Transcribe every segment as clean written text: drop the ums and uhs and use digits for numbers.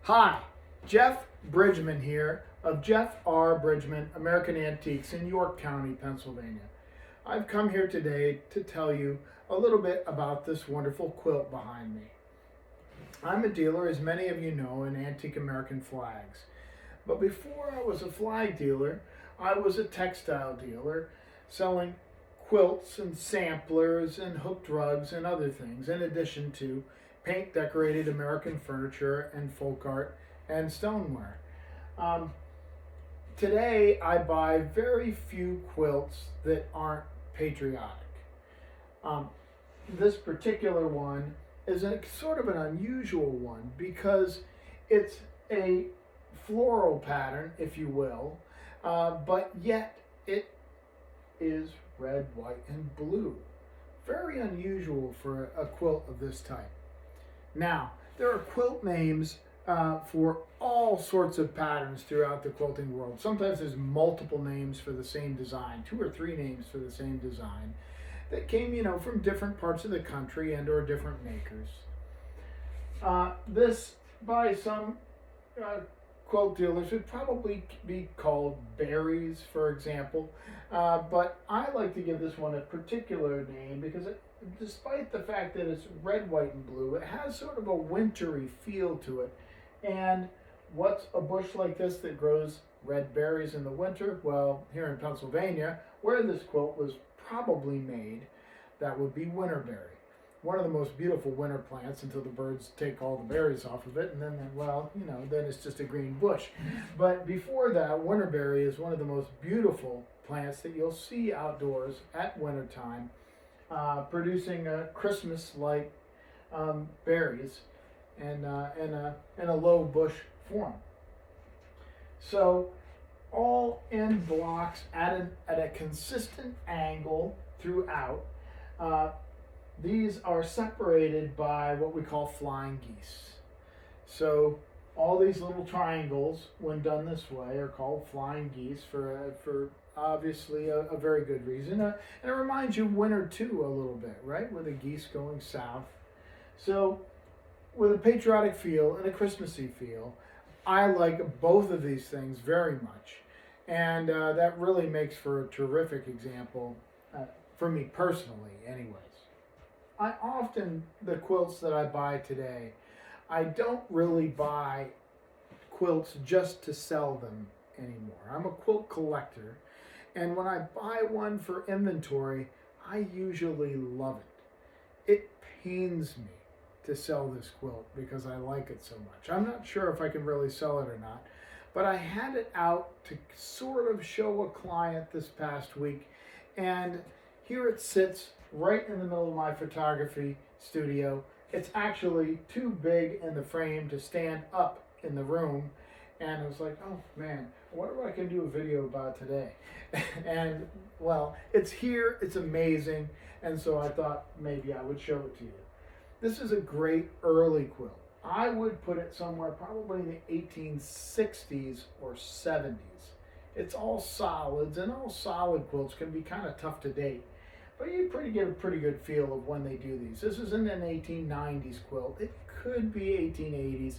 Hi, Jeff Bridgman here of Jeff R. Bridgman American Antiques in York County, Pennsylvania. I've come here today to tell you a little bit about this wonderful quilt behind me. I'm a dealer, as many of you know, in antique American flags. But before I was a flag dealer, I was a textile dealer selling quilts and samplers and hooked rugs and other things, in addition to paint decorated American furniture and folk art and stoneware. Today I buy very few quilts that aren't patriotic. This particular one is a sort of an unusual one because it's a floral pattern, if you will, but yet it is red, white, and blue. Very unusual for a quilt of this type. Now, there are quilt names for all sorts of patterns throughout the quilting world. Sometimes there's multiple names for the same design, 2 or 3 names for the same design that came, from different parts of the country and or different makers. This, by some quilt dealers, would probably be called berries, for example, but I like to give this one a particular name because despite the fact that it's red, white, and blue, it has sort of a wintry feel to it. And what's a bush like this that grows red berries in the winter? Well, here in Pennsylvania, where this quilt was probably made, that would be Winterberry. One of the most beautiful winter plants until the birds take all the berries off of it, and then, then it's just a green bush. But before that, Winterberry is one of the most beautiful plants that you'll see outdoors at wintertime, producing Christmas-like berries and in a low bush form. So all in blocks at a consistent angle throughout. These are separated by what we call flying geese. So all these little triangles, when done this way, are called flying geese for obviously a very good reason. And it reminds you of winter too a little bit, right? With the geese going south. So with a patriotic feel and a Christmassy feel, I like both of these things very much. And that really makes for a terrific example for me personally anyways. The quilts that I buy today, I don't really buy quilts just to sell them anymore. I'm a quilt collector, and when I buy one for inventory, I usually love it. It pains me to sell this quilt because I like it so much. I'm not sure if I can really sell it or not, but I had it out to sort of show a client this past week, and here it sits right in the middle of my photography studio. It's actually too big in the frame to stand up in the room, and I was like, oh man, I wonder what I can do a video about today. And well, it's here, it's amazing, and so I thought maybe I would show it to you. This is a great early quilt. I would put it somewhere probably in the 1860s or 70s. It's all solids, and all solid quilts can be kind of tough to date. But you get a pretty good feel of when they do these. This isn't an 1890s quilt. It could be 1880s,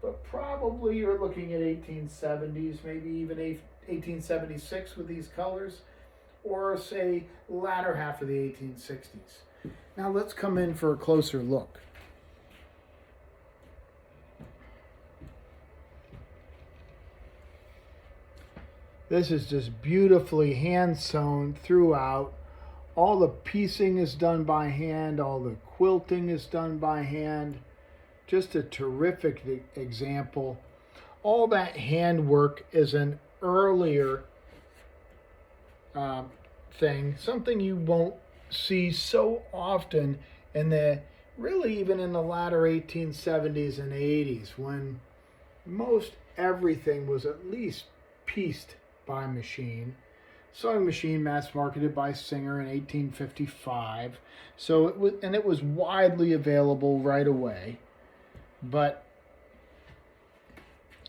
but probably you're looking at 1870s, maybe even 1876 with these colors, or say latter half of the 1860s. Now let's come in for a closer look. This is just beautifully hand sewn throughout. All the piecing is done by hand. All the quilting is done by hand. Just a terrific example. All that handwork is an earlier thing, something you won't see so often really even in the latter 1870s and 80s, when most everything was at least pieced by machine. Sewing machine mass marketed by Singer in 1855. So it was widely available right away. But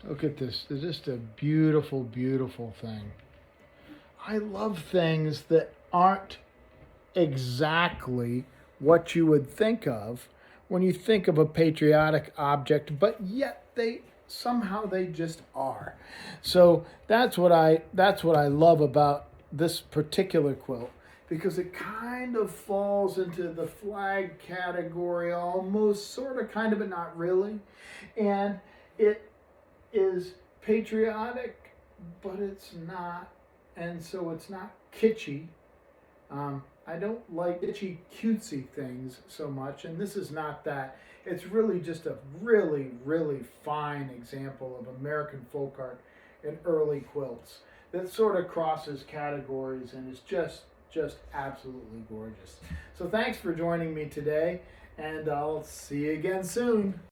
look at this. It's just a beautiful, beautiful thing. I love things that aren't exactly what you would think of when you think of a patriotic object, but yet they somehow they just are. So that's what I love about this particular quilt, because it kind of falls into the flag category, almost, sort of, kind of, but not really. And it is patriotic, but it's not, and so it's not kitschy. I don't like itchy cutesy things so much, and this is not that. It's really just a really, really fine example of American folk art in early quilts that sort of crosses categories and is just absolutely gorgeous. So thanks for joining me today, and I'll see you again soon.